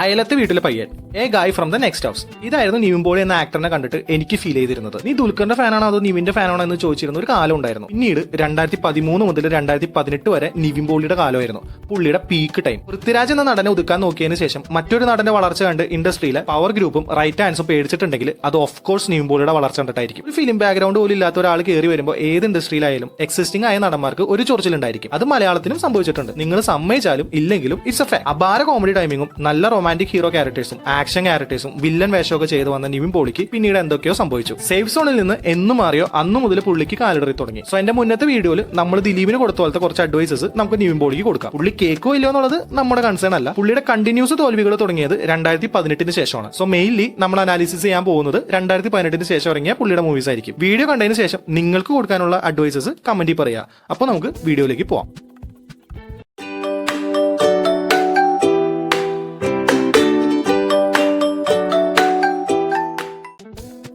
അയലത്തെ വീട്ടിലെ പയ്യൻ, എ ഗായ് ഫ്രം ദ നെക്സ്റ്റ് ഹൗസ്. ഇതായിരുന്നു നിവിൻ പോളി എന്ന ആക്ടറിനെ കണ്ടിട്ട് എനിക്ക് ഫീൽ ചെയ്തിരുന്നത്. നീ ദുൽഖറിന്റെ ഫാനാണോ അതോ നിവിന്റെ ഫാനാണോ എന്ന് ചോദിച്ചിരുന്ന ഒരു കാലം ഉണ്ടായിരുന്നു. പിന്നീട് 2013 മുതൽ 2018 വരെ നിവിൻ പോളിയുടെ കാലമായിരുന്നു പുള്ളിയുടെ പീക്ക് ടൈം. പൃഥ്വിരാജ് എന്ന നടനെ ഒതുക്കാൻ നോക്കിയതിനു ശേഷം മറ്റൊരു നടന്റെ വളർച്ച കണ്ട് ഇൻഡസ്ട്രിയിലെ പവർ ഗ്രൂപ്പും റൈറ്റ് ഹാൻഡ്സും പേടിച്ചിട്ടുണ്ടെങ്കിൽ അത് ഓഫ് കോഴ്സ് നിവിൻ പോളിയുടെ വളർച്ച കണ്ടിട്ടായിരിക്കും. ഒരു ഫിലിം ബാക്ക്ഗ്രൗണ്ട് പോലും ഇല്ലാത്ത ഒരാൾ കയറി വരുമ്പോൾ ഏത് ഇൻഡസ്ട്രിയിലായാലും എക്സിസ്റ്റിംഗ് ആയ നടന്മാർക്ക് ഒരു ചൊറിച്ചിലുണ്ടായിരിക്കും. അത് മലയാളത്തിലും സംഭവിച്ചിട്ടുണ്ട്. നിങ്ങൾ സമ്മതിച്ചാലും ഇല്ലെങ്കിലും ഇറ്റ്സ് എ ഫാക്ട്. അപാര കോമഡി ടൈമിങ്ങും നല്ല റൊമാന്റിക് ഹീറോ ക്യാരക്ടേഴ്സും ആക്ഷൻ ക്യാരക്ടേഴ്സും വില്ലൻ വേഷമൊക്കെ ചെയ്ത് വന്ന നിവിൻ പോളിക്ക് പിന്നീട് എന്തൊക്കെയോ സംഭവിച്ചു. സേഫ് സോണിൽ നിന്ന് എന്ന് മാറിയോ അന്നു മുതൽ പുള്ളിക്ക് കാലിടറി തുടങ്ങി. സോ എന്റെ മുന്നത്തെ വീഡിയോയിൽ നമ്മൾ ദിലീപിന് കൊടുത്ത പോലത്തെ കുറച്ച് അഡ്വൈസസ് നമുക്ക് നിവിൻ പോളിക്ക് കൊടുക്കാം. പുള്ളി കേക്കോ ഇല്ലയോ എന്നുള്ളത് നമ്മുടെ കൺസേൺ അല്ല. പുള്ളിയുടെ കണ്ടിന്യൂസ് തോൽവികൾ തുടങ്ങിയത് 2018 ശേഷമാണ്. സോ മെയിൻലി നമ്മൾ അനാലിസിസ് ചെയ്യാൻ പോകുന്നത് 2018 ശേഷം ഇറങ്ങിയ പുള്ളിയുടെ മൂവീസ് ആയിരിക്കും. വീഡിയോ കണ്ടതിന് ശേഷം നിങ്ങൾക്ക് കൊടുക്കാനുള്ള അഡ്വൈസസ് കമന്റിൽ പറയുക. അപ്പോൾ നമുക്ക് വീഡിയോയിലേക്ക് പോവാം.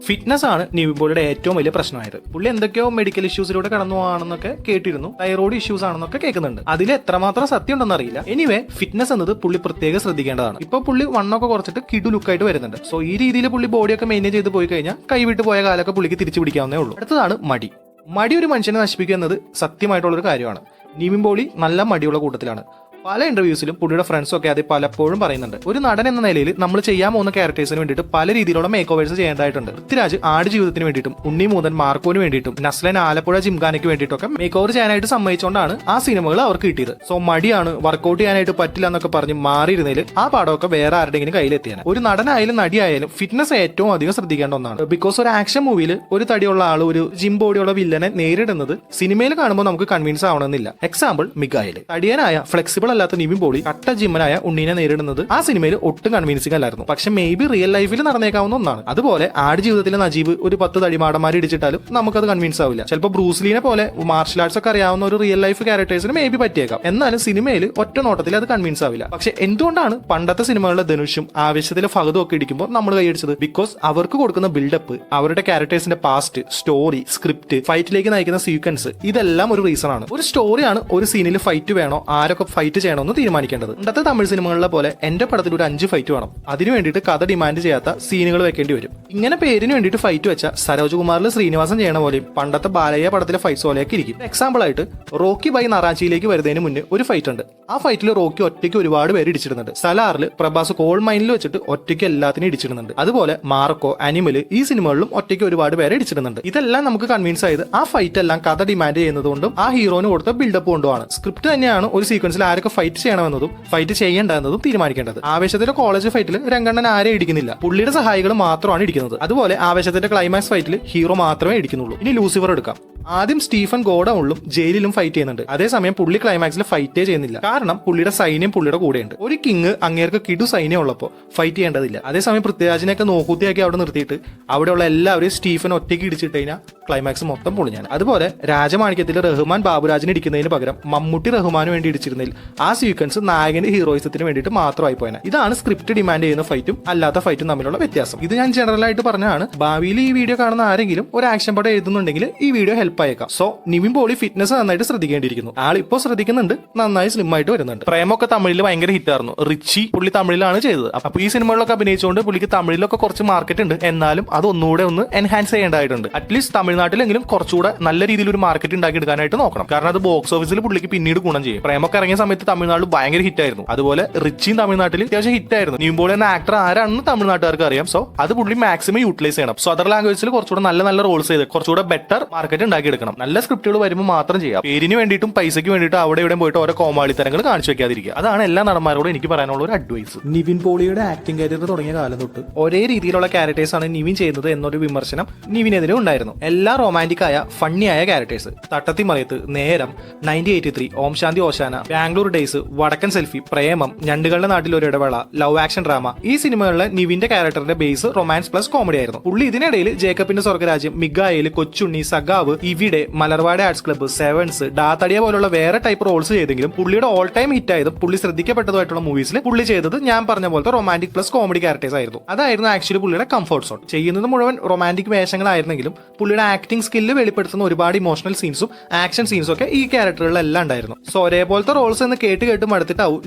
ഫിറ്റ്നസ് ആണ് നിവിൻ പോളിയുടെ ഏറ്റവും വലിയ പ്രശ്നമായത്. പുള്ളി എന്തൊക്കെയോ മെഡിക്കൽ ഇഷ്യൂസിലൂടെ കടന്നു പോകാണെന്നൊക്കെ കേട്ടിരുന്നു. തൈറോയ്ഡ് ഇഷ്യൂസ് ആണെന്നൊക്കെ കേൾക്കുന്നുണ്ട്. അതിൽ എത്രമാത്രം സത്യം ഉണ്ടെന്ന് അറിയില്ല. എനിവേ ഫിറ്റ്നസ് എന്നത് പുള്ളി പ്രത്യേകം ശ്രദ്ധിക്കേണ്ടതാണ്. ഇപ്പൊ പുള്ളി വണ്ണൊക്കെ കുറച്ചിട്ട് കിടു ലുക്കായിട്ട് വരുന്നുണ്ട്. സോ ഈ രീതിയിൽ പുള്ളി ബോഡിയൊക്കെ മെയിൻറ്റെയിൻ ചെയ്ത് പോയി കഴിഞ്ഞാൽ കൈവിട്ട് പോയ കാലൊക്കെ പുള്ളിക്ക് തിരിച്ചു പിടിക്കാവുന്നേ ഉള്ളൂ. അടുത്തതാണ് മടി. മടി ഒരു മനുഷ്യനെ നശിപ്പിക്കുക എന്നത് സത്യമായിട്ടുള്ളൊരു കാര്യമാണ്. നിവിൻ പോളി നല്ല മടിയുള്ള കൂട്ടത്തിലാണ്. പല ഇന്റർവ്യൂസിലും പുള്ളിയുടെ ഫ്രണ്ട്സും ഒക്കെ അത് പലപ്പോഴും പറയുന്നുണ്ട്. ഒരു നടൻ എന്ന നിലയിൽ നമ്മൾ ചെയ്യാൻ പോകുന്ന ക്യാരക്ടേഴ്സിന് വേണ്ടിയിട്ട് പല രീതിയിലുള്ള മേക്ക് ഓവേഴ്സ് ചെയ്യേണ്ടതായിട്ടുണ്ട്. പൃഥ്വിരാജ് ആട് ജീവിതത്തിന് വേണ്ടിയിട്ടും ഉണ്ണി മൂതൻ മാർക്കോന് വേണ്ടിയിട്ടും നസ്ലൻ ആലപ്പുഴ ജിംഖാനയ്ക്ക് വേണ്ടിയിട്ടൊക്കെ മേക്ക് ഓവർ ചെയ്യാനായിട്ട് സമ്മതിച്ചുകൊണ്ടാണ് ആ സിനിമകൾ അവർക്ക് കിട്ടിയത്. സോ മടിയാണ്, വർക്കൗട്ട് ചെയ്യാനായിട്ട് പറ്റില്ല എന്നൊക്കെ പറഞ്ഞ് മാറിയിരുന്നതിൽ ആ പടമൊക്കെ വേറെ ആരുടെങ്കിലും കയ്യിലെത്തിയാണ്. ഒരു നടനായാലും നടിയായാലും ഫിറ്റ്നസ് ഏറ്റവും അധികം ശ്രദ്ധിക്കേണ്ട ഒന്നാണ്. ബിക്കോസ് ഒരു ആക്ഷൻ മൂവിയിൽ ഒരു തടിയുള്ള ആൾ ഒരു ജിം ബോഡിയുള്ള വില്ലനെ നേരിടുന്നത് സിനിമയിൽ കാണുമ്പോൾ നമുക്ക് കൺവിൻസ് ആവണമെന്നില്ല. എക്സാമ്പിൾ മിഗായിൽ. തടിയനായ ഫ്ലെക്സിബിൾ അല്ലാത്ത നിവിൻ പോളി കട്ട ജിമ്മനായ ഉണ്ണീനെ നേരിടുന്നത് ആ സിനിമയിൽ ഒട്ടും കൺവിൻസിംഗ് അല്ലായിരുന്നു. പക്ഷെ മേ ബി റിയൽ ലൈഫിൽ നടന്നേക്കാവുന്ന ഒന്നാണ്. അതുപോലെ ആട് ജീവിതത്തിലെ നജീബ് ഒരു 10 തടിമാടന്മാർ ഇടിച്ചിട്ടാലും നമുക്കത് കൺവിൻസ് ആവില്ല. ചിലപ്പോൾ ബ്രൂസ്ലീനെ പോലെ മാർഷൽ ആർട്സ് ഒക്കെ അറിയാവുന്ന ഒരു റിയൽ ലൈഫ് ക്യാരക്ടേഴ്സിന് മേ ബി പറ്റിയേക്കാം. എന്നാലും സിനിമയിൽ ഒറ്റ നോട്ടത്തിൽ അത് കൺവിൻസ് ആവില്ല. പക്ഷെ എന്തുകൊണ്ടാണ് പണ്ടത്തെ സിനിമകളിലെ ധനുഷും ആവശ്യത്തിലെ ഫഹദും ഒക്കെ ഇടിക്കുമ്പോൾ നമ്മൾ കൈയടിച്ചത്? ബിക്കോസ് അവർക്ക് കൊടുക്കുന്ന ബിൽഡപ്പ്, അവരുടെ ക്യാരക്ടേഴ്സിന്റെ പാസ്റ്റ്, സ്റ്റോറി, സ്ക്രിപ്റ്റ്, ഫൈറ്റിലേക്ക് നയിക്കുന്ന സീക്വൻസ്, ഇതെല്ലാം ഒരു റീസൺ ആണ്. ഒരു സ്റ്റോറിയാണ് ഒരു സീനിൽ ഫൈറ്റ് വേണോ, ആരൊക്കെ ഫൈറ്റ് ചെയ്യണമെന്ന് തീരുമാനിക്കേണ്ടത്. ഇന്നത്തെ തമിഴ് സിനിമകളിലെ പോലെ എന്റെ പടത്തിൽ ഒരു 5 ഫൈറ്റ് വേണം. അതിനു വേണ്ടിയിട്ട് കഥ ഡിമാൻഡ് ചെയ്യാത്ത സീനുകൾ വെക്കേണ്ടി വരും. ഇങ്ങനെ പേരിന് വേണ്ടിയിട്ട് ഫൈറ്റ് വെച്ച സരോജ് കുമാറിൽ ശ്രീനിവാസൻ ചെയ്യണ പോലെയും പണ്ടത്തെ ബാലയ്യ പടത്തിലെ ഫൈറ്റ്സ് പോലെയൊക്കെ ഇരിക്കും. എക്സാമ്പിൾ ആയിട്ട് റോക്കി ബൈ നറാച്ചിയിലേക്ക് വരുന്നതിന് മുന്നേ ഒരു ഫൈറ്റ് ഉണ്ട്. ആ ഫൈറ്റിൽ റോക്കി ഒറ്റയ്ക്ക് ഒരുപാട് പേര് ഇടിച്ചിടുന്നുണ്ട്. സലാറിൽ പ്രഭാസ് കോൾ മൈനിൽ വെച്ചിട്ട് ഒറ്റയ്ക്ക് എല്ലാത്തിനും ഇടിച്ചിടുന്നുണ്ട്. അതുപോലെ മാർക്കോ, അനിമല് ഈ സിനിമകളിലും ഒറ്റയ്ക്ക് ഒരുപാട് പേരെ ഇടിച്ചിടുന്നുണ്ട്. ഇതെല്ലാം നമുക്ക് കൺവിൻസ് ആയത് ആ ഫൈറ്റ് എല്ലാം കഥ ഡിമാൻഡ് ചെയ്യുന്നതുകൊണ്ടും ആ ഹീറോന് കൊടുത്ത ബിൽഡപ്പ് കൊണ്ടുമാണ്. സ്ക്രിപ്റ്റ് തന്നെയാണ് ഒരു സീക്വൻസിൽ ആരൊക്കെ ഫൈറ്റ് ചെയ്യണമെന്നതും ഫൈറ്റ് ചെയ്യേണ്ടതെന്നതും തീരുമാനിക്കേണ്ടത്. ആവേശത്തിന്റെ കോളേജ് ഫൈറ്റിൽ രംഗണ്ണൻ ആരെ ഇടിക്കുന്നില്ല, പുള്ളിയുടെ സഹായികൾ മാത്രമാണ് ഇടിക്കുന്നത്. അതുപോലെ ആവേശത്തിന്റെ ക്ലൈമാക്സ് ഫൈറ്റിൽ ഹീറോ മാത്രമേ ഇടിക്കുന്നുള്ളൂ. ഇനി ലൂസിഫർ എടുക്കാം. ആദ്യം സ്റ്റീഫൻ ഗോഡൌണിലും ജയിലിലും ഫൈറ്റ് ചെയ്യുന്നുണ്ട്. അതേസമയം പുള്ളി ക്ലൈമാക്സിൽ ഫൈറ്റേ ചെയ്യുന്നില്ല. കാരണം പുള്ളിയുടെ സൈന്യം പുള്ളിയുടെ കൂടെയുണ്ട്. ഒരു കിങ് അങ്ങേർക്ക് കിടു സൈന്യം ഉള്ളപ്പോൾ ഫൈറ്റ് ചെയ്യേണ്ടതില്ല. അതേസമയം പൃഥ്വിരാജിനെയൊക്കെ നോക്കൂത്തിയാക്കി അവിടെ നിർത്തിയിട്ട് അവിടെയുള്ള എല്ലാവരെയും സ്റ്റീഫൻ ഒറ്റയ്ക്ക് ഇടിച്ചിട്ട് കഴിഞ്ഞാൽ ക്ലൈമാക്സ് മൊത്തം പൊളിഞ്ഞാണ്. അതുപോലെ രാജമാണിക്യത്തിൽ റഹ്മാൻ ബാബുരാജിന് ഇടിക്കുന്നതിന് പകരം മമ്മൂട്ടി റഹ്മാന് വേണ്ടി ഇടിച്ചിരുന്നതിൽ ആ സീക്വൻസ് നായകന്റെ ഹീറോയിസത്തിന് വേണ്ടിയിട്ട് മാത്രമായി പോയത്. ഇതാണ് സ്ക്രിപ്റ്റ് ഡിമാൻഡ് ചെയ്യുന്ന ഫൈറ്റും അല്ലാത്ത ഫൈറ്റും തമ്മിലുള്ള വ്യത്യാസം. ഇത് ഞാൻ ജനറൽ ആയിട്ട് പറഞ്ഞാണ്. ഭാവിയിൽ ഈ വീഡിയോ കാണുന്ന ആരെങ്കിലും ഒരു ആക്ഷൻ പടം എഴുതുന്നുണ്ടെങ്കിൽ ഈ വീഡിയോ ഹെൽപ്പ് ആയേക്കാം. സോ നിവിൻ പോളി ഫിറ്റ്നസ് നന്നായിട്ട് ശ്രദ്ധിക്കേണ്ടിയിരിക്കുന്നു. ആൾ ഇപ്പോൾ ശ്രദ്ധിക്കുന്നുണ്ട്, നന്നായി സ്ലിം ആയിട്ട് വരുന്നുണ്ട്. പ്രേമൊക്കെ തമിഴിൽ ഭയങ്കര ഹിറ്റായിരുന്നു. റിച്ചി പുള്ളി തമിഴിലാണ് ചെയ്തത്. അപ്പൊ ഈ സിനിമകളിലൊക്കെ അഭിനയിച്ചുകൊണ്ട് പുള്ളിക്ക് തമിഴിലൊക്കെ കുറച്ച് മാർക്കറ്റ് ഉണ്ട്. എന്നാലും അത് ഒന്നുകൂടെ ഒന്ന് എൻഹാൻസ് ചെയ്യേണ്ടതായിട്ടുണ്ട്. അറ്റ്ലീസ്റ്റ് തമിഴ്നാട്ടിലെങ്കിലും കുറച്ചുകൂടെ നല്ല രീതിയിൽ ഒരു മാർക്കറ്റ് ഉണ്ടാക്കി എടുക്കാനായിട്ട് നോക്കണം. കാരണം അത് ബോക്സ് ഓഫീസിൽ പുള്ളിക്ക് പിന്നീട് ഗുണം ചെയ്യും. പ്രേമൊക്കെ ഇറങ്ങിയ സമയത്ത് തമിഴ്നാട്ടിൽ ഭയങ്കര ഹിറ്റായിരുന്നു. അതുപോലെ റിച്ചിയും തമിഴ്നാട്ടിൽ അത്യാവശ്യം ഹിറ്റായിരുന്നു. നിവിൻ പോളി എന്ന ആക്ടർ ആരാണെന്ന് തമിഴ്നാട്ടുകാർക്ക് അറിയാം. സോ അത് പുള്ളി മാക്സിമം യൂട്ടിലൈസ് ചെയ്യണം. സോ അതർ ലാംഗ്വേജിൽ കുറച്ചുകൂടെ നല്ല റോൾസ് ചെയ്ത് കുറച്ചുകൂടെ ബെറ്റർ മാർക്കറ്റ് ഉണ്ടാക്കി എടുക്കണം. നല്ല സ്ക്രിപ്റ്റുകൾ വരുമ്പോൾ മാത്രം ചെയ്യാം. പേരിന് വേണ്ടിയിട്ടും പൈസയ്ക്ക് വേണ്ടിയിട്ടും അവിടെ ഇവിടെ പോയിട്ട് ഓരോ കോമാളിത്തരങ്ങൾ കാണിച്ചു വെക്കാതിരിക്കുക. അതാണ് എല്ലാ നടന്മാരോടും എനിക്ക് പറയാനുള്ള ഒരു അഡ്വൈസ്. നിവിൻ പോളിയുടെ ആക്ടിംഗ് കരിയർ തുടങ്ങിയ കാലം തൊട്ട് ഒരേ രീതിയിലുള്ള ക്യാരക്ടേഴ്സ് ആണ് നിവിൻ ചെയ്യുന്നത് എന്നൊരു വിമർശനം നിവിനെതിരെ ഉണ്ടായിരുന്നു. എല്ലാ റൊമാന്റിക് ആയ ഫണ്ണിയായ ക്യാരക്ടേഴ്സ്, തട്ടത്തി മറിയത്ത്, നേരം, 1983, ഓം ശാന്തി ഓശാന, ബാംഗ്ലൂർ ഡേയ്സ്, വടക്കൻ സെൽഫി, പ്രേമം, ഞണ്ടുകളുടെ നാട്ടിൽ ഒരു ഇടവേള, ലവ് ആക്ഷൻ ഡ്രാമ, ഈ സിനിമകളിലെ നിവിന്റെ ക്യാരക്ടറിന്റെ ബേസ് റൊമാൻസ് പ്ലസ് കോമഡി ആയിരുന്നു. പുള്ളി ഇതിനിടയിൽ ജേക്കബിന്റെ സ്വർഗരാജ്യം, മിഗായേൽ, കൊച്ചുണ്ണി, സഖാവ്, ഇവിടെ, മലർവാട് ആർട്സ് ക്ലബ്ബ്, സെവൻസ്, ഡാത്തടിയ പോലുള്ള വേറെ ടൈപ്പ് റോൾസ് ചെയ്തെങ്കിലും പുള്ളിയുടെ ഓൾ ടൈം ഹിറ്റ് ആയതും പുള്ളി ശ്രദ്ധിക്കപ്പെട്ടതുമായിട്ടുള്ള മൂവീസിൽ പുള്ളി ചെയ്തത് ഞാൻ പറഞ്ഞ പോലത്തെ റൊമാന്റിക് പ്ലസ് കോമഡി ക്യാരക്ടേഴ്സ് ആയിരുന്നു. അതായിരുന്നു ആക്ച്വലി പുള്ളിയുടെ കംഫർട്ട് സോൺ. ചെയ്യുന്നത് മുഴുവൻ റൊമാന്റിക് വേഷങ്ങളായിരുന്നെങ്കിലും പുള്ളിയുടെ ആക്ടിംഗ് സ്കില്ല് വെളിപ്പെടുത്തുന്ന ഒരുപാട് ഇമോഷണൽ സീൻസും ആക്ഷൻ സീൻസും ഒക്കെ ഈ ക്യാരക്ടറുകളിലെല്ലാം ഉണ്ടായിരുന്നു. സോ ഒരേപോലത്തെ റോൾസ് എന്ന് കേട്ട് കേട്ട് മടുത്തിട്ടാവും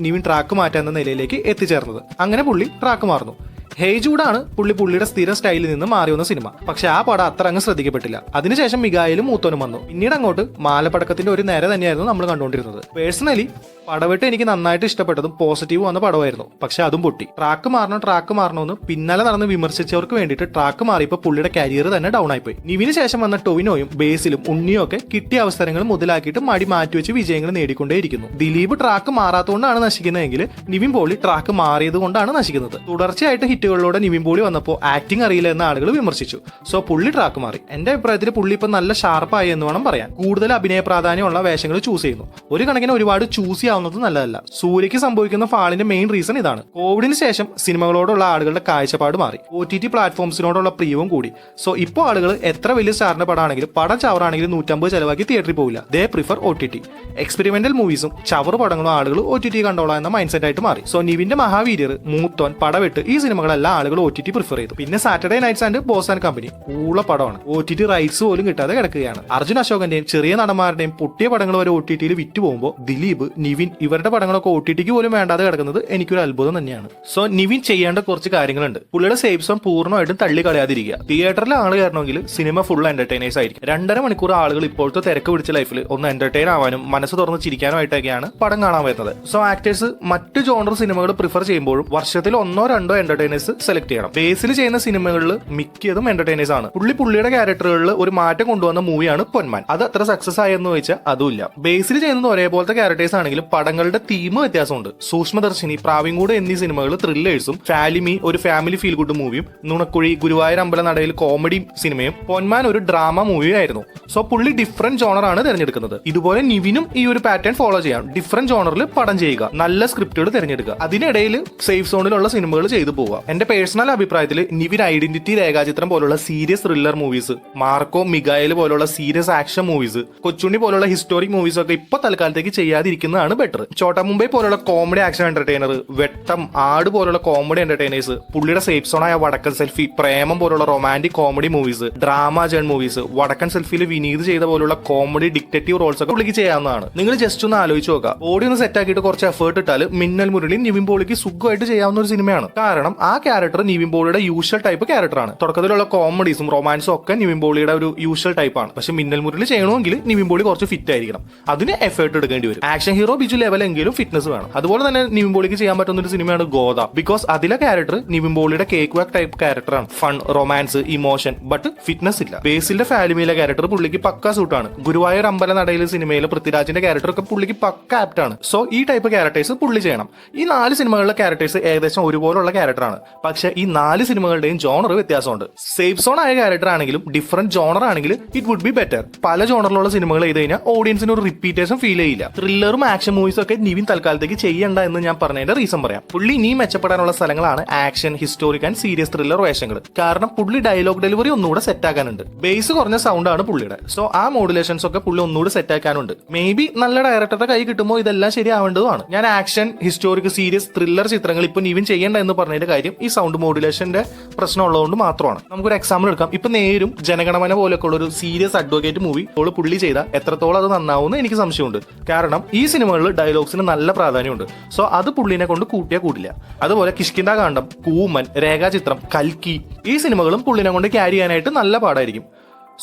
നിവിൻ ട്രാക്ക് മാറ്റാവുന്ന നിലയിലേക്ക് എത്തിച്ചേർന്നത്. അങ്ങനെ പുള്ളി ട്രാക്ക് മാറുന്നു. ഹേയ് ജൂഡാണ് പുള്ളിയുടെ സ്ഥിരം സ്റ്റൈലിൽ നിന്ന് മാറി വന്ന സിനിമ. പക്ഷെ ആ പടം അത്ര അങ്ങ് ശ്രദ്ധിക്കപ്പെട്ടില്ല. അതിനുശേഷം മികായലും മൂത്തോനും വന്നു. പിന്നീട് അങ്ങോട്ട് മാലപ്പടക്കത്തിന്റെ ഒരു നേരെ തന്നെയായിരുന്നു നമ്മൾ കണ്ടുകൊണ്ടിരുന്നത്. പേഴ്സണലി പടവെട്ട് എനിക്ക് നന്നായിട്ട് ഇഷ്ടപ്പെട്ടതും പോസിറ്റീവ് വന്ന പടമായിരുന്നു. പക്ഷെ അതും പൊട്ടി. ട്രാക്ക് മാറണമെന്ന് പിന്നാലെ നടന്ന് വിമർശിച്ചവർക്ക് വേണ്ടിയിട്ട് ട്രാക്ക് മാറിയപ്പോൾ പുള്ളിയുടെ കരിയർ തന്നെ ഡൗൺ ആയിപ്പോയി. നിവിന് ശേഷം വന്ന ടൊവിനോയും ബേസിലും ഉണ്ണിയും ഒക്കെ കിട്ടിയ അവസരങ്ങൾ മുതലാക്കിയിട്ട് മടി മാറ്റിവെച്ച് വിജയങ്ങൾ നേടിക്കൊണ്ടേയിരിക്കുന്നു. ദിലീപ് ട്രാക്ക് മാറാത്തതുകൊണ്ടാണ് നശിക്കുന്നതെങ്കിൽ നിവിൻ പോളി ട്രാക്ക് മാറിയത് കൊണ്ടാണ് നശിക്കുന്നത്. തുടർച്ചയായിട്ട് ഹിറ്റുകളിലൂടെ നിവിൻ പോളി വന്നപ്പോൾ ആക്ടിംഗ് അറിയില്ല എന്ന ആളുകൾ വിമർശിച്ചു. സോ പുള്ളി ട്രാക്ക് മാറി. എന്റെ അഭിപ്രായത്തിൽ പുള്ളി ഇപ്പൊ നല്ല ഷാർപ്പായി എന്ന് വേണം പറയാൻ. കൂടുതൽ അഭിനയ പ്രാധാന്യമുള്ള വേഷങ്ങൾ ചൂസ് ചെയ്യുന്നു. ഒരു കണക്കിന് ഒരുപാട് ചൂസ് ചെയ്യാവുന്നത് നല്ലതല്ല. സൂര്യക്ക് സംഭവിക്കുന്ന ഫാളിന്റെ മെയിൻ റീസൺ ഇതാണ്. കോവിഡിന് ശേഷം സിനിമകളോടുള്ള ആളുകളുടെ കാഴ്ചപ്പാട് മാറി. OTT പ്ലാറ്റ്ഫോംസിനോടുള്ള പ്രിയവും കൂടി. സോ ഇപ്പോൾ ആളുകൾ എത്ര വലിയ സ്റ്റാറിന്റെ പടമാണെങ്കിലും പടം ചവറാണെങ്കിലും 150 ചെലവാക്കി തിയേറ്ററിൽ പോകില്ല. ദേ പ്രിഫർ OTT. എക്സ്പെരിമെന്റൽ മൂവീസും ചവറ് പടങ്ങളും ആളുകൾ OTT കണ്ടോളാം എന്ന മൈൻഡ് സെറ്റ് ആയിട്ട് മാറി. സോ നിവിന്റെ മഹാവീര്യർ, മൂത്തോൻ, പടവെട്ട് ഈ സിനിമകളെല്ലാം ആളുകൾ OTT പ്രിഫർ ചെയ്തു. പിന്നെ Saturday nights and boss and company ഊള പടമാണ്. OTT റൈറ്റ്സ് പോലും കിട്ടാതെ കിടക്കുകയാണ്. അർജുൻ അശോകന്റെയും ചെറിയ നടന്മാരുടെയും പൊട്ടിയ പടങ്ങൾ വരെ OTTയിൽ വിറ്റ് പോകുമ്പോൾ ദിലീപ്, നിവിൻ ഇവരുടെ പടങ്ങളൊക്കെ OTTക്ക് പോലും വേണ്ടാതെ കിടക്കുന്നത് എനിക്കൊരു അത്ഭുതം തന്നെയാണ്. സോ നിവിൻ ചെയ്യേണ്ട കുറച്ച് കാര്യങ്ങളുണ്ട്. പുള്ളിയുടെ സേഫ് സോൺ പൂർണ്ണമായിട്ടും തള്ളി കളയാതിരിക്കുക. തിയേറ്ററിൽ ആൾ കയറണമെങ്കിൽ സിനിമ ഫുൾ എന്റർടൈനേഴ്സ് ആയിരിക്കും. 2.5 മണിക്കൂർ ആളുകൾ ഇപ്പോഴത്തെ തിരക്ക് പിടിച്ച ലൈഫിൽ ഒന്ന് എന്റർടൈൻ ആവാനും മനസ്സ് തുറന്ന് ചിരിക്കാനുമായിട്ടൊക്കെയാണ് പടം കാണാൻ വരുന്നത്. സോ ആക്ടേഴ്സ് മറ്റ് ജോണർ സിനിമകൾ പ്രിഫർ ചെയ്യുമ്പോഴും വർഷത്തിൽ 1-2 എന്റർടൈനേഴ്സ് സെലക്ട് ചെയ്യണം. ബേസിൽ ചെയ്യുന്ന സിനിമകളിൽ മിക്കതും എന്റർടൈനേഴ്സ് ആണ്. പുള്ളിയുടെ ക്യാരക്ടറുകളിൽ ഒരു മാറ്റം കൊണ്ടുവന്ന മൂവിയാണ് പൊന്മാൻ. അത് അത്ര സക്സസ് ആയെന്ന് ചോദിച്ചാൽ അതുമില്ല. ബേസിൽ ചെയ്യുന്നത് ഒരേപോലത്തെ ക്യാരക്ടേഴ്സ് ആണെങ്കിലും പടങ്ങളുടെ തീം വ്യത്യാസമുണ്ട്. സൂക്ഷ്മദർശിനി, പ്രാവിൻകൂട് എന്നീ സിനിമകൾ ത്രില്ലേഴ്സും, ഫാലിമി ഒരു ഫാമിലി ഫീൽ ഗുഡ് മൂവിയും, നുണക്കുഴി, ഗുരുവായൂർ അമ്പലനടയിൽ കോമഡി സിനിമയും, പൊന്മാൻ ഒരു ഡ്രാമ മൂവിയും ആയിരുന്നു. സോ പുള്ളി ഡിഫറെന്റ് ജോണറാണ് തിരഞ്ഞെടുക്കുന്നത്. ഇതുപോലെ നിവിനും ഈ ഒരു പാറ്റേൺ ഫോളോ ചെയ്യാം. ഡിഫറെന്റ് ജോണറിൽ പടം ചെയ്യുക, നല്ല സ്ക്രിപ്റ്റുകൾ തിരഞ്ഞെടുക്കുക, അതിനിടയിൽ സേഫ് സോണിലുള്ള സിനിമകൾ ചെയ്തു പോവുക. എന്റെ പേഴ്സണൽ അഭിപ്രായത്തിൽ നിവിൻ ഐഡന്റിറ്റി, രേഖാചിത്രം പോലുള്ള serious thriller movies, Marco, Miguel പോലുള്ള സീരിയസ് ആക്ഷൻ മൂവീസ്, കൊച്ചുണ്ണി പോലുള്ള ഹിസ്റ്റോറിക് മൂവീസ് ഒക്കെ ഇപ്പൊ തൽക്കാലത്തേക്ക് ചെയ്യാതിരിക്കുന്നതാണ് ബെറ്റർ. ചോട്ടാ മുംബൈ പോലുള്ള comedy action entertainer, Vettam, Aadu പോലുള്ള കോമഡി എന്റർടൈനേഴ്സ്, പുള്ളിയുടെ സേഫ് സോണായ വടക്കൻ സെൽഫി, പ്രേമം പോലുള്ള romantic comedy movies, drama genre movies, Vadakkan സെൽഫിയിൽ വിനീത് ചെയ്ത പോലുള്ള കോമഡി ഡിറ്റക്റ്റീവ് റോൾസ് ഒക്കെ പുള്ളിക്ക് ചെയ്യാവുന്നതാണ്. നിങ്ങൾ ജസ്റ്റ് ഒന്ന് ആലോചിച്ച് നോക്കുക. ബോഡി ഒന്ന് സെറ്റ് ആക്കിയിട്ട് കുറച്ച് എഫേർട്ട് ഇട്ടാൽ മിന്നൽ മുരളി നിവിൻ പോളിക്ക് സുഖമായിട്ട് ചെയ്യാവുന്ന ഒരു സിനിമയാണ്. കാരണം ആ ക്യാരക്ടർ നിവിൻ പോളിയുടെ യൂഷ്വൽ ടൈപ്പ് ക്യാരക്ടറാണ്. തുടക്കത്തിലുള്ള കോമഡീസും റൊമാൻസും ഒക്കെ നിവിൻ പോളിയുടെ ഒരു യൂഷ്വൽ ടൈപ്പാണ്. പക്ഷെ മിന്നൽ മുരളി ചെയ്യണമെങ്കിൽ നിവിൻ പോളി കുറച്ച് ഫിറ്റ് ആയിരിക്കണം. അതിന് എഫേർട്ട് എടുക്കേണ്ടി വരും. ആക്ഷൻ ഹീറോ ബിജു ലെവലെങ്കിലും ഫിറ്റ്നസ് വേണം. അതുപോലെ തന്നെ നിവിൻ പോളിക്ക് ചെയ്യാൻ പറ്റുന്ന ഒരു സിനിമയാണ് ഗോദ. ബിക്കോസ് അതിലെ ക്യാരക്ടർ നിവിൻ പോളിയുടെ കേക്ക് വാക്ക് ടൈപ്പ് ക്യാരക്ടറാണ്. Fun, romance, emotion, but fitness ഇല്ല. ബേസിലെ ഫാലിമിയിലെ ക്യാരക്ടർ പുള്ളിക്ക് പക്ക സൂട്ടാണ്. ഗുരുവായൂർ അമ്പല നടയിലെ സിനിമയിലെ പൃഥ്വിരാജിന്റെ ക്യാരക്ടർ ഒക്കെ പുള്ളിക്ക് പക്ക ആപ്റ്റ് ആണ്. സോ ഈ ടൈപ്പ് ക്യാരക്ടേഴ്സ് പുള്ളി ചെയ്യണം. ഈ 4 സിനിമകളിലെ ക്യാരക്ടേഴ്സ് ഏകദേശം ഒരുപോലുള്ള ക്യാരക്ടറാണ്. പക്ഷെ ഈ 4 സിനിമകളുടെയും ജോണർ വ്യത്യാസമുണ്ട്. സേഫ് സോൺ ആയ ക്യാരക്ടർ ആണെങ്കിലും ഡിഫറെന്റ് ജോണർ ആണെങ്കിൽ ഇറ്റ് വുഡ് ബി ബെറ്റർ. പല ജോണറിലുള്ള സിനിമകൾ ചെയ്ത് കഴിഞ്ഞാൽ ഓഡിയൻസിന് ഒരു റിപ്പീറ്റേഷൻ ഫീൽ ചെയ്യില്ല. ത്രില്ലറും ആക്ഷൻ മൂവീസും ഒക്കെ നിവിൻ തൽക്കാലത്തേക്ക് ചെയ്യണ്ട എന്ന് ഞാൻ പറഞ്ഞതിന്റെ റീസൺ പറയാം. പുള്ളി ഇനിയും മെച്ചപ്പെടാനുള്ള സ്ഥലങ്ങളാണ് action, historic and serious thriller വേഷങ്ങൾ. കാരണം പുള്ളി ഡയലോഗ് ഡെലിവറി ഒന്നുകൂടെ സെറ്റ് ആക്കാനുണ്ട്. ബേസ് കുറഞ്ഞ സൗണ്ട് ആണ് പുള്ളിയുടെ. സോ ആ മോഡുലേഷൻസ് ഒക്കെ പുള്ളി ഒന്നുകൂടെ സെറ്റ് ആക്കാനുണ്ട്. മേ ബി നല്ല ഡയറക്ടറുടെ കൈ കിട്ടുമ്പോൾ ഇതെല്ലാം ശരിയാവേണ്ടതുമാണ്. ഞാൻ ആക്ഷൻ, ഹിസ്റ്റോറിക്, സീരിയസ്, ത്രില്ലർ ചിത്രങ്ങൾ ഇപ്പൊ നിവിൻ ചെയ്യേണ്ട എന്ന് പറഞ്ഞതിന്റെ കാര്യം ഈ സൗണ്ട് മോഡുലേഷന്റെ പ്രശ്നം ഉള്ളതുകൊണ്ട് മാത്രമാണ്. നമുക്കൊരു എക്സാമ്പിൾ എടുക്കാം. ഇപ്പൊ നേരും ജനഗണമന പോലൊക്കെ ഉള്ള ഒരു സീരിയസ് അഡ്വക്കേറ്റ് മൂവി പുള്ളി ചെയ്ത എത്രത്തോളം അത് നന്നാവുമെന്ന് എനിക്ക് സംശയമുണ്ട്. കാരണം ഈ സിനിമകളിൽ ഡയലോഗ്സിന് നല്ല പ്രാധാന്യമുണ്ട്. സോ അത് പുള്ളിനെ കൊണ്ട് കൂട്ടിയാൽ കൂടില്ല. അതുപോലെ കിഷ്കിന്ദ കാണ്ഡം, കൂമൻ, രേഖാചിത്രം, കൽക്കി ഈ സിനിമകളും പുള്ളിനെ കൊണ്ട് ക്യാരി ചെയ്യാനായിട്ട് നല്ല പാടായിരിക്കും.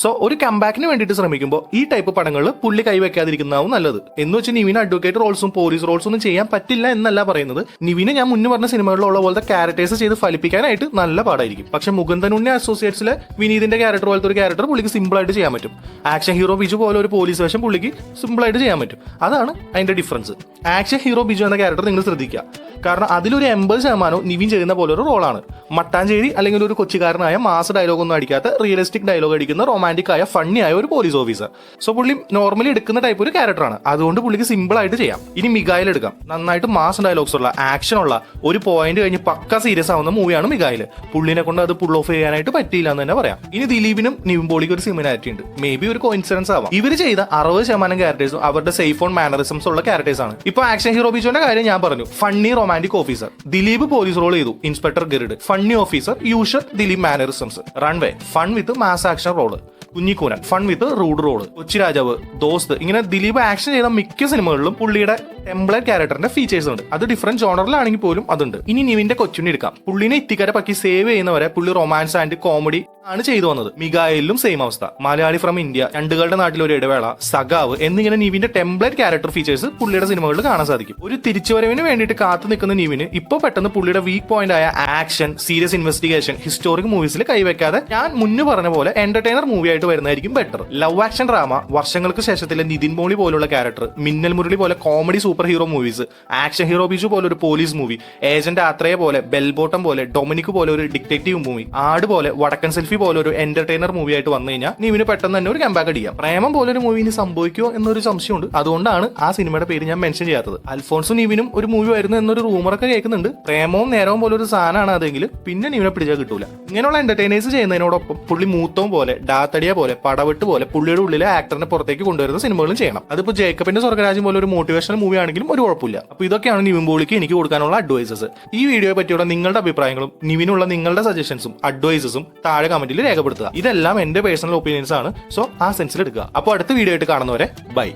സോ ഒരു കംബാക്കിന് വേണ്ടിയിട്ട് ശ്രമിക്കുമ്പോൾ ഈ ടൈപ്പ് പടങ്ങളിൽ പുള്ളി കൈവയ്ക്കാതിരിക്കുന്നതാവും നല്ലത്. എന്ന് വെച്ചാൽ നിവിന് അഡ്വക്കേറ്റ് റോൾസും പോലീസ് റോൾസും ഒന്നും ചെയ്യാൻ പറ്റില്ല എന്നല്ല പറയുന്നത്. നിവിന് ഞാൻ മുന്നേ പറഞ്ഞ സിനിമകളിലുള്ള പോലത്തെ ക്യാരക്ടേഴ്സ് ചെയ്ത് ഫലിപ്പിക്കാനായിട്ട് നല്ല പാടായിരിക്കും. പക്ഷെ മുകുന്ദൻ ഉണ്ണി അസോസിയേറ്റ്സിലെ വിനീതിന്റെ ക്യാരക്ടർ പോലത്തെ ഒരു ക്യാരക്ടർ പുള്ളിക്ക് സിമ്പിൾ ആയിട്ട് ചെയ്യാൻ പറ്റും. ആക്ഷൻ ഹീറോ ബിജു പോലെ ഒരു പോലീസ് വേഷം പുള്ളിക്ക് സിമ്പിൾ ആയിട്ട് ചെയ്യാൻ പറ്റും. അതാണ് അതിന്റെ ഡിഫറൻസ്. ആക്ഷൻ ഹീറോ ബിജു എന്ന ക്യാരക്ടർ നിങ്ങൾ ശ്രദ്ധിക്കുക. കാരണം അതിലൊരു 80% നിവിൻ ചെയ്യുന്ന പോലെ ഒരു റോളാണ്. മട്ടാഞ്ചേരി അല്ലെങ്കിൽ ഒരു കൊച്ചിക്കാരനായ മാസ് ഡയലോഗ് ഒന്നും അടിക്കാത്ത റിയലിസ്റ്റിക് ഡയലോഗ് അടിക്കുന്ന റൊമാന്റിക് ആയ ഫണ്ണി ആയ ഒരു പോലീസ് ഓഫീസർ. സോ പുള്ളി നോർമലി എടുക്കുന്ന ടൈപ്പ് ഒരു ക്യാരക്ടറാണ്. അതുകൊണ്ട് പുള്ളിക്ക് സിമ്പിൾ ആയിട്ട് ചെയ്യാം. ഇനി മിഗായിൽ എടുക്കാം. നന്നായിട്ട് മാസ് ഡയലോഗ്സ് ഉള്ള, ആക്ഷൻ ഉള്ള, ഒരു പോയിന്റ് കഴിഞ്ഞ് പക്ക സീരിയസ് ആവുന്ന മൂവിയാണ് മിഗായിൽ. പുള്ളിനെ കൊണ്ട് അത് പുൾ ഓഫ് ചെയ്യാനായിട്ട് പറ്റിയില്ല എന്ന് തന്നെ പറയാം. ഇനി ദിലീപിനും നിവിൻ പോളിക്ക് ഒരു സിമിലാരിറ്റി ഉണ്ട്. മേ ബി ഒരു കോയിൻസിഡൻസ് ആവാം. ഇവർ ചെയ്ത 60% ക്യാരക്ടേഴ്സും അവരുടെ സേഫ് ഓൺ മാനറിസംസ് ഉള്ള ക്യാരക്ടേഴ്സ് ആണ്. ഇപ്പൊ ആക്ഷൻ ഹീറോ ബിജുവിന്റെ കാര്യം ഞാൻ പറഞ്ഞു. Funny romantic officer. Dileep police role ചെയ്തു, inspector Garud. Funny officer, usual Dileep mannerisms. Runway, fun with mass action role. Kunjikoonan, fun with rude road, Kochi Rajavu, Dost, ഇങ്ങനെ ദിലീപ് ആക്ഷൻ ചെയ്ത മിക്ക സിനിമകളിലും പുള്ളിയുടെ ടെംപ്ലേറ്റ് ക്യാരക്ടറിന്റെ ഫീച്ചേഴ്സ് ഉണ്ട്. അത് ഡിഫറെന്റ് ജോണറിലാണെങ്കിൽ പോലും അതുണ്ട്. ഇനി നിവിന്റെ കൊച്ചുണ്ണി എടുക്കാം. പുള്ളിനെ ഇത്തിക്കര പക്കി സേവ് ചെയ്യുന്നവരെ പുള്ളി റൊമാൻസ് ആൻഡ് കോമഡി ആണ് ചെയ്തു വന്നത്. മിഗായിലും സെയിം അവസ്ഥ. മലയാളി ഫ്രം ഇന്ത്യ, രണ്ടുകളുടെ നാട്ടിൽ ഒരു ഇടവേള, സഖാവ് എന്നിങ്ങനെ നിവിന്റെ ടെംപ്ലേറ്റ് ക്യാരക്ടർ ഫീച്ചേഴ്സ് പുള്ളിയുടെ സിനിമകളിൽ കാണാൻ സാധിക്കും. ഒരു തിരിച്ചുവരവിന് വേണ്ടിയിട്ട് കാത്തു നിൽക്കുന്ന നിവിന് ഇപ്പോൾ പെട്ടെന്ന് പുള്ളിയുടെ വീക്ക് പോയിന്റ് ആയ ആക്ഷൻ, സീരിയസ് ഇൻവെസ്റ്റിഗേഷൻ, ഹിസ്റ്റോറിക് മൂവീസിൽ കൈവയ്ക്കാതെ ഞാൻ മുന്നേ പറഞ്ഞ പോലെ എന്റർടൈനർ മൂവി ആയിട്ട് വരുന്നതായിരിക്കും ബെറ്റർ. ലവ് ആക്ഷൻ ഡ്രാമ, വർഷങ്ങൾക്ക് ശേഷത്തിലെ നിതിൻ പോളി പോലുള്ള ക്യാരക്ടർ, മിന്നൽ മുരളി പോലെ comedy super hero movies, action hero Biju പോലെ ഒരു പോലീസ് മൂവി, ഏജന്റ് ആത്രയെ പോലെ, ബെൽബോട്ടം പോലെ, ഡൊമിനിക് പോലെ ഒരു ഡിറ്റക്റ്റീവ് മൂവി, ആട് പോലെ, വടക്കൻ സെൽഫി പോലെ ഒരു എന്റർടൈനർ മൂവി ആയിട്ട് വന്നു കഴിഞ്ഞാൽ നീവിന് പെട്ടെന്ന് തന്നെ ഒരു കംബാക്ക് അടിക്കാം. പ്രേമം പോലെ ഒരു മൂവി ഇനി സംഭവിക്കുമോ എന്നൊരു സംശയമുണ്ട്. അതുകൊണ്ടാണ് ആ സിനിമയുടെ പേര് ഞാൻ മെൻഷൻ ചെയ്യാത്തത്. അൽഫോൺസും നീവിനും ഒരു മൂവി വരുന്നു എന്നൊരു റൂമറൊക്കെ കേൾക്കുന്നുണ്ട്. പ്രേമവും നേരവും പോലെ ഒരു സാധനമാണ് അതെങ്കിൽ പിന്നെ നീവിനെ പിടിച്ചാൽ കിട്ടൂല. ഇങ്ങനെയുള്ള എന്റർടൈനേഴ്സ് ചെയ്യുന്നതിനോടൊപ്പം പുള്ളി മൂത്തവും പോലെ, ഡാത്തടിയ പോലെ, പടവെട്ട് പോലെ പുള്ളിയുടെ ഉള്ളിലെ ആക്ടറിനെ പുറത്തേക്ക് കൊണ്ടുവരുന്ന സിനിമകളും ചെയ്യണം. അതിപ്പോ ജേക്കബിന്റെ സ്വർഗരാജ്യം പോലെ ഒരു മോട്ടിവേഷണൽ മൂവി ആണെങ്കിലും ഒരു കുഴപ്പമില്ല. അപ്പൊ ഇതൊക്കെയാണ് നിവിൻ പോളിക്ക് എനിക്ക് കൊടുക്കാനുള്ള അഡ്വൈസസ്. ഈ വീഡിയോയെ പറ്റിയുള്ള നിങ്ങളുടെ അഭിപ്രായങ്ങളും നിവിനുള്ള നിങ്ങളുടെ സജഷൻസും അഡ്വൈസസും താഴെ കമന്റിൽ രേഖപ്പെടുത്തുക. ഇതെല്ലാം എന്റെ പേഴ്സണൽ ഒപ്പീനിയൻസ് ആണ്. സോ ആ സെൻസിൽ എടുക്കുക. അപ്പോൾ അടുത്ത വീഡിയോ ആയിട്ട് കാണുന്നവരെ ബൈ.